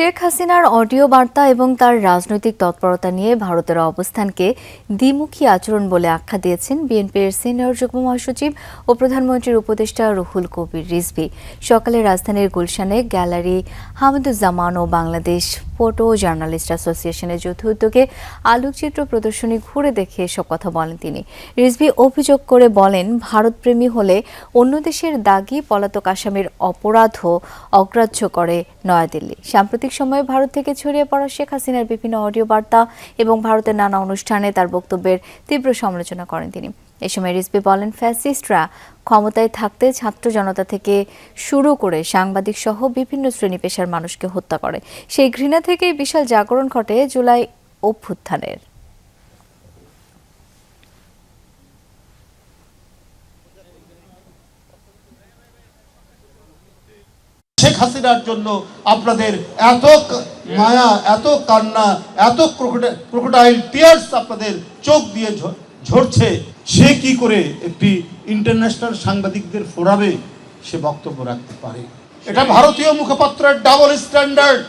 শেখ হাসিনার অডিও বার্তা এবং তার রাজনৈতিক তৎপরতা নিয়ে ভারতের অবস্থানকে দ্বিমুখী আচরণ বলে আখ্যা দিয়েছেন বিএনপির সিনিয়র যুগ্ম মহাসচিব ও প্রধানমন্ত্রীর উপদেষ্টা রুহুল কবির রিজভী। সকালে রাজধানীর গুলশানে গ্যালারি হামিদুজ্জামান ও বাংলাদেশ ফটো জার্নালিস্ট অ্যাসোসিয়েশনের যৌথ উদ্যোগে আলোকচিত্র প্রদর্শনী ঘুরে দেখে এসব কথা বলেন তিনি। রিজভী অভিযোগ করে বলেন, ভারতপ্রেমী হলে অন্য দেশের দাগী পলাতক আসামির অপরাধও অগ্রাহ্য করে নয়াদিল্লি। সাম্প্রতিক সময়ে ভারত থেকে ছড়িয়ে পড়া শেখ হাসিনার বিভিন্ন অডিও বার্তা এবং ভারতের নানা অনুষ্ঠানে তার বক্তব্যের তীব্র সমালোচনা করেন তিনি। এ সময় রিজভী বলেন, ফ্যাসিস্টরা ক্ষমতায় থাকতে ছাত্র জনতা থেকে শুরু করে সাংবাদিক সহ বিভিন্ন শ্রেণী পেশার মানুষকে হত্যা করে। সেই ঘৃণা থেকেই বিশাল জাগরণ ঘটে জুলাই অভ্যুত্থানের। শেখ হাসিনার জন্য আপনাদের এত মায়া, এত কান্না, এত ক্রোকোডাইল টিয়ার্স আপনাদের চোখ দিয়ে ঝরছে। সে কি করে একটি ইন্টারন্যাশনাল সাংবাদিকদের ফোরামে সে বক্তব্য রাখতে পারে? এটা ভারতীয় মুখপাত্রের ডাবল স্ট্যান্ডার্ড।